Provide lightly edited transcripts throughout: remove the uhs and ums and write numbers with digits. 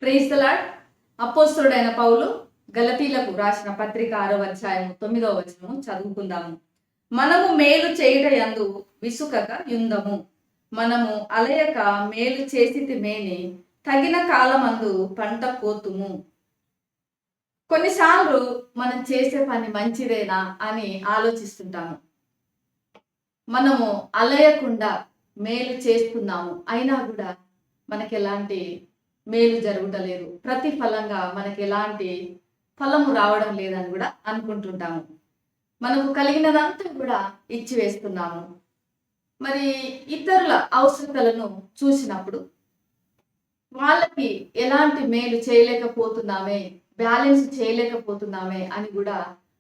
Praise the lord. అపోస్తలుడైన పౌలు గలతీలకు రాసిన పత్రిక 6వ అధ్యాయము 9వ వచనము చదువుకుందాము. మనము మేలు చేయుట యందు విసుకక యుందము. మనము అలయక మేలు చేసితిమేని తగిన కాలమందు పంట కోతుము. కొన్నిసార్లు మనం చేసే పని మంచిదేనా అని ఆలోచిస్తుంటాము. మనము అలయకుండా మేలు చేస్తున్నాము, అయినా కూడా మనకి ఎలాంటి మేలు జరుగుటలేదు, ప్రతిఫలంగా మనకి ఎలాంటి ఫలము రావడం లేదని కూడా అనుకుంటుంటాము. మనకు కలిగినదంతా కూడా ఇచ్చివేస్తున్నాము. మరి ఇతరుల అవసరతలను చూసినప్పుడు వాళ్ళకి ఎలాంటి మేలు చేయలేకపోతున్నామే, బ్యాలెన్స్ చేయలేకపోతున్నామే అని కూడా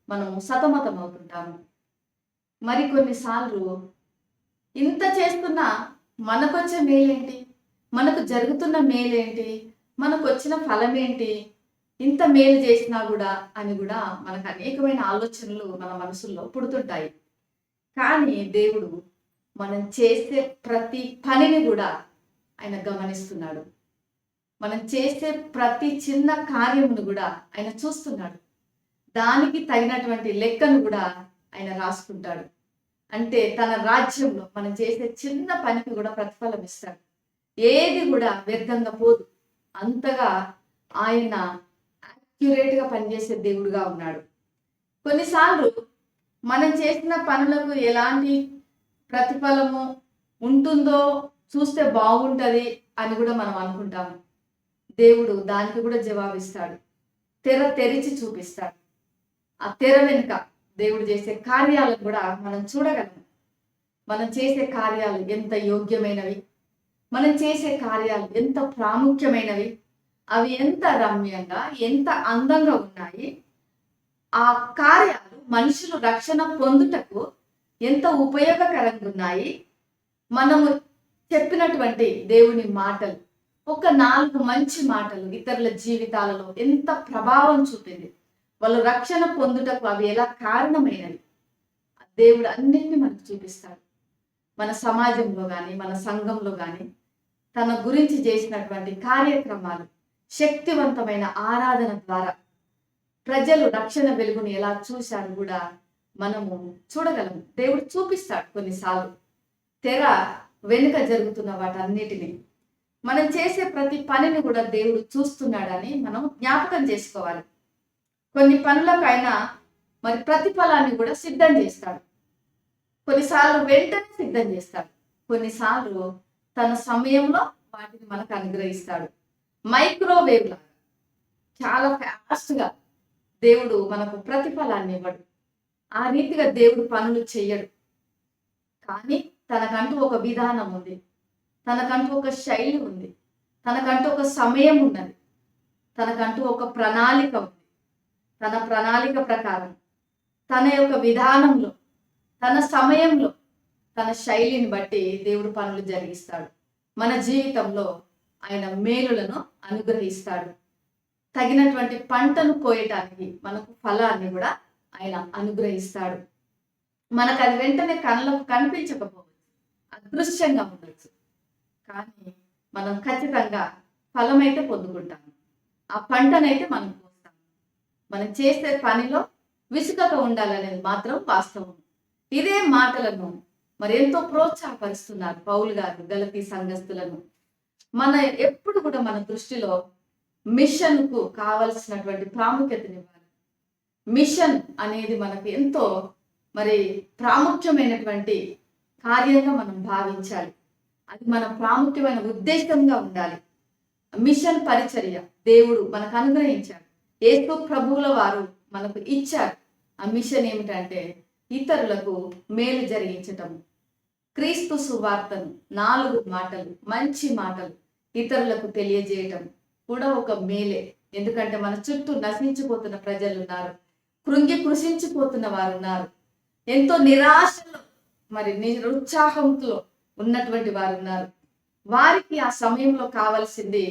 మనం సతమతం అవుతుంటాము. మరి కొన్నిసార్లు ఇంత చేస్తున్నా మనకొచ్చే మేలేంటి, మనకు జరుగుతున్న మేలేంటి, మనకు వచ్చిన ఫలం ఏంటి, ఇంత మేలు చేసినా కూడా అని కూడా మనకు అనేకమైన ఆలోచనలు మన మనసుల్లో పుడుతుంటాయి. కానీ దేవుడు మనం చేసే ప్రతి పనిని కూడా ఆయన గమనిస్తున్నాడు. మనం చేసే ప్రతి చిన్న కార్యమును కూడా ఆయన చూస్తున్నాడు. దానికి తగినటువంటి లెక్కను కూడా ఆయన రాసుకుంటాడు. అంటే తన రాజ్యంలో మనం చేసే చిన్న పనికి కూడా ప్రతిఫలం ఇస్తాడు. ఏది కూడా వ్యర్థంగా పోదు. అంతగా ఆయన యాక్యురేట్గా పనిచేసే దేవుడుగా ఉన్నాడు. కొన్నిసార్లు మనం చేసిన పనులకు ఎలాంటి ప్రతిఫలము ఉంటుందో చూస్తే బాగుంటుంది అని కూడా మనం అనుకుంటాము. దేవుడు దానికి కూడా జవాబిస్తాడు. తెర తెరిచి చూపిస్తాడు. ఆ తెర వెనుక దేవుడు చేసే కార్యాలను కూడా మనం చూడగలము. మనం చేసే కార్యాలు ఎంత యోగ్యమైనవి, మనం చేసే కార్యాలు ఎంత ప్రాముఖ్యమైనవి, అవి ఎంత రమ్యంగా, ఎంత అందంగా ఉన్నాయి. ఆ కార్యాలు మనుషులు రక్షణ పొందుటకు ఎంత ఉపయోగకరంగా ఉన్నాయి. మనము చెప్పినటువంటి దేవుని మాటలు, ఒక 4 మంచి మాటలు ఇతరుల జీవితాలలో ఎంత ప్రభావం చూపింది, వాళ్ళు రక్షణ పొందుటకు అవి ఎలా కారణమైనవి, దేవుడు అన్నిటిని మనకు చూపిస్తాడు. మన సమాజంలో కానీ, మన సంఘంలో కానీ తన గురించి చేసినటువంటి కార్యక్రమాలు, శక్తివంతమైన ఆరాధన ద్వారా ప్రజలు రక్షణ వెలుగుని ఎలా చూశారు కూడా మనము చూడగలము. దేవుడు చూపిస్తాడు. కొన్నిసార్లు తెర వెనుక జరుగుతున్న వాటన్నిటిని, మనం చేసే ప్రతి పనిని కూడా దేవుడు చూస్తున్నాడని మనం జ్ఞాపకం చేసుకోవాలి. కొన్ని పనులకైనా మరి ప్రతిఫలాన్ని కూడా సిద్ధం చేస్తాడు. కొన్నిసార్లు వెంటనే సిద్ధం చేస్తాడు, కొన్నిసార్లు తన సమయంలో వాటిని మనకు అనుగ్రహిస్తాడు. మైక్రోవేవ్ లాగా చాలా ఫాస్ట్గా దేవుడు మనకు ప్రతిఫలాన్ని ఇవ్వడు. ఆ రీతిగా దేవుడు పనులు చెయ్యడు. కానీ తనకంటూ ఒక విధానం ఉంది, తనకంటూ ఒక శైలి ఉంది, తనకంటూ ఒక సమయం ఉన్నది, తనకంటూ ఒక ప్రణాళిక ఉంది. తన ప్రణాళిక ప్రకారం, తన యొక్క విధానంలో, తన సమయంలో, తన శైలిని బట్టి దేవుడు పనులు జరిగిస్తాడు. మన జీవితంలో ఆయన మేలులను అనుగ్రహిస్తాడు. తగినటువంటి పంటను కోయటానికి మనకు ఫలాన్ని కూడా ఆయన అనుగ్రహిస్తాడు. మనకు అది వెంటనే కళ్ళకు కనిపించకపోవచ్చు, అదృశ్యంగా ఉండొచ్చు, కానీ మనం ఖచ్చితంగా ఫలమైతే పొందుకుంటాము. ఆ పంటనైతే మనం కోస్తాము. మనం చేసే పనిలో విసుకక ఉండాలనేది మాత్రం వాస్తవం. ఇదే మాటలను మరి ఎంతో ప్రోత్సాహపరుస్తున్నారు పౌలు గారు గలతీ సంఘస్థులను. మన ఎప్పుడు కూడా మన దృష్టిలో మిషన్కు కావలసినటువంటి ప్రాముఖ్యతనివ్వాలి. మిషన్ అనేది మనకు ఎంతో మరి ప్రాముఖ్యమైనటువంటి కార్యంగా మనం భావించాలి. అది మన ప్రాముఖ్యమైన ఉద్దేశంగా ఉండాలి. మిషన్ పరిచర్య దేవుడు మనకు అనుగ్రహించాడు. యేసు ప్రభువుల వారు మనకు ఇచ్చారు. ఆ మిషన్ ఏమిటంటే ఇతరులకు మేలు జరిగించటం. క్రీస్తు సువార్తను 4 మాటలు, మంచి మాటలు ఇతరులకు తెలియజేయటం కూడా ఒక మేలే. ఎందుకంటే మన చుట్టూ నశించిపోతున్న ప్రజలు ఉన్నారు, కృంగి కృషించిపోతున్న వారు ఉన్నారు, ఎంతో నిరాశలో మరి నిరుత్సాహంతో ఉన్నటువంటి వారు ఉన్నారు. వారికి ఆ సమయంలో కావాల్సింది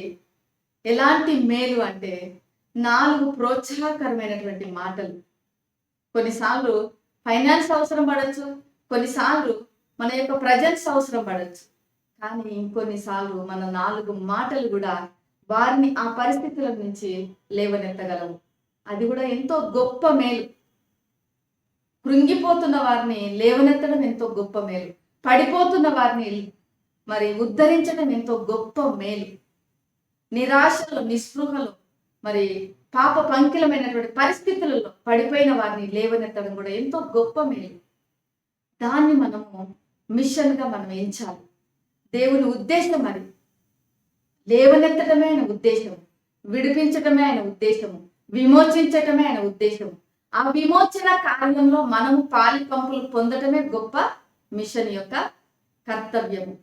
ఎలాంటి మేలు అంటే 4 ప్రోత్సాహకరమైనటువంటి మాటలు. కొన్నిసార్లు ఫైనాన్స్ అవసరం పడవచ్చు, కొన్నిసార్లు మన యొక్క ప్రజెన్స్ అవసరం పడవచ్చు, కానీ ఇంకొన్నిసార్లు మన 4 మాటలు కూడా వారిని ఆ పరిస్థితుల నుంచి లేవనెత్తగలవు. అది కూడా ఎంతో గొప్ప మేలు. కృంగిపోతున్న వారిని లేవనెత్తడం ఎంతో గొప్ప మేలు. పడిపోతున్న వారిని మరి ఉద్ధరించడం ఎంతో గొప్ప మేలు. నిరాశలో, నిస్పృహలో, మరి పాప పంకిలమైనటువంటి పరిస్థితులలో పడిపోయిన వారిని లేవనెత్తడం కూడా ఎంతో గొప్ప మేలు. దాన్ని మనము మిషన్గా మనం ఎంచాలి. దేవుని ఉద్దేశం అది. లేవనెత్తడమే ఆయన ఉద్దేశం, విడిపించటమే ఆయన ఉద్దేశము, విమోచించటమే ఆయన ఉద్దేశం. ఆ విమోచన కార్యంలో మనము పాలి పంపులు పొందటమే గొప్ప మిషన్ యొక్క కర్తవ్యము.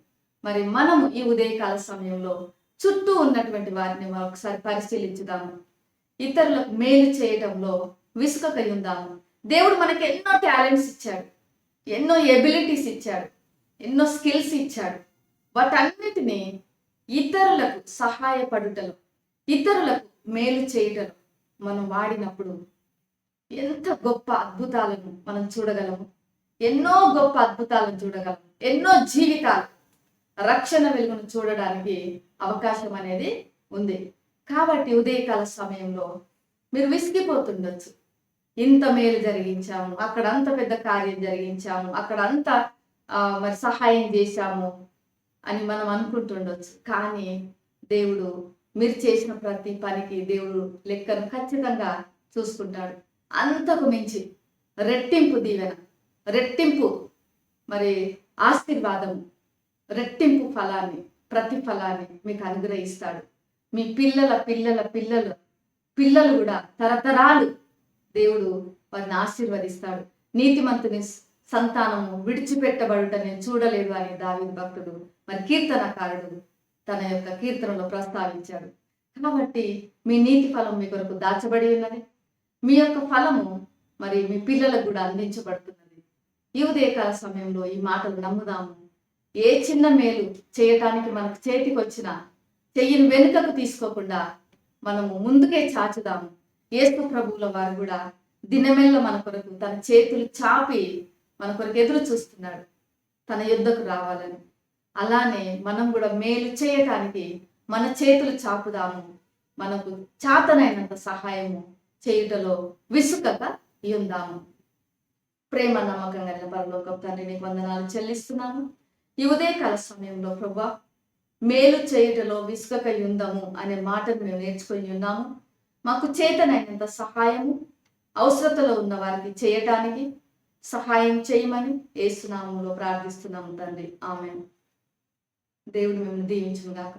మరి మనము ఈ ఉదయకాల సమయంలో చుట్టూ ఉన్నటువంటి వారిని ఒకసారి పరిశీలించుదాము. ఇతరులకు మేలు చేయడంలో విసుకక ఉందాము. దేవుడు మనకి ఎన్నో టాలెంట్స్ ఇచ్చాడు, ఎన్నో ఎబిలిటీస్ ఇచ్చాడు, ఎన్నో స్కిల్స్ ఇచ్చాడు. వాటన్నిటినీ ఇతరులకు సహాయపడుటలు, ఇతరులకు మేలు చేయటలు మనం వాడినప్పుడు ఎంత గొప్ప అద్భుతాలను మనం చూడగలము. ఎన్నో గొప్ప అద్భుతాలను చూడగలము. ఎన్నో జీవితాలు రక్షణ వెలుగును చూడడానికి అవకాశం అనేది ఉంది. కాబట్టి ఉదయకాల సమయంలో మీరు విసిగిపోతుండొచ్చు. ఇంత మేలు జరిగించాము, అక్కడ అంత పెద్ద కార్యం జరిగించాము, అక్కడ అంత మరి సహాయం చేశాము అని మనం అనుకుంటుండొచ్చు. కానీ దేవుడు మీరు చేసిన ప్రతి పనికి దేవుడు లెక్కను ఖచ్చితంగా చూసుకుంటాడు. అంతకు మించి రెట్టింపు దీవెన, రెట్టింపు మరి ఆశీర్వాదము, రెట్టింపు ఫలాన్ని, ప్రతిఫలాన్ని మీకు అనుగ్రహిస్తాడు. మీ పిల్లల పిల్లల పిల్లలు పిల్లలు కూడా తరతరాలు దేవుడు వారిని ఆశీర్వదిస్తాడు. నీతిమంతుని సంతానము విడిచిపెట్టబడుట నేను చూడలేదు అని దావీదు భక్తుడు మరి కీర్తనకారుడు తన యొక్క కీర్తనలో ప్రస్తావించాడు. కాబట్టి మీ నీతి ఫలం మీ కొరకు దాచబడి ఉన్నది. మీ యొక్క ఫలము మరి మీ పిల్లలకు కూడా అందించబడుతున్నది. ఈ ఉదయకాల సమయంలో ఈ మాటలు నమ్ముదాము. ఏ చిన్న మేలు చేయటానికి మనకు చేతికి వచ్చినా చెయ్యిని వెనుకకు తీసుకోకుండా మనము ముందుకే చాచుదాము. యేసు ప్రభువుల వారు కూడా దినమెల్ల మన కొరకు తన చేతులు చాపి మన కొరకు ఎదురు చూస్తున్నాడు, తన యుద్ధకు రావాలని. అలానే మనం కూడా మేలు చేయటానికి మన చేతులు చాపుదాము. మనకు చాతనైనంత సహాయము చేయుటలో విసుకక ఉందాము. ప్రేమ నమ్మకం కలిగిన పరలోకపు తండ్రి, నీకు వందనాలు చెల్లిస్తున్నాను. ఈ ఉదయకాల సమయంలో ప్రభువా, మేలు చేయుటలో విసుకక ఉందాము అనే మాటను మేము నేర్చుకొని ఉన్నాము. మాకు చేతనైనంత సహాయము అవసరతలో ఉన్న వారికి చేయటానికి సహాయం చేయమని యేసు నామములో ప్రార్థిస్తున్నాము తండ్రి. ఆమేన్. దేవుడు మిమ్మల్ని దీవించును గాక.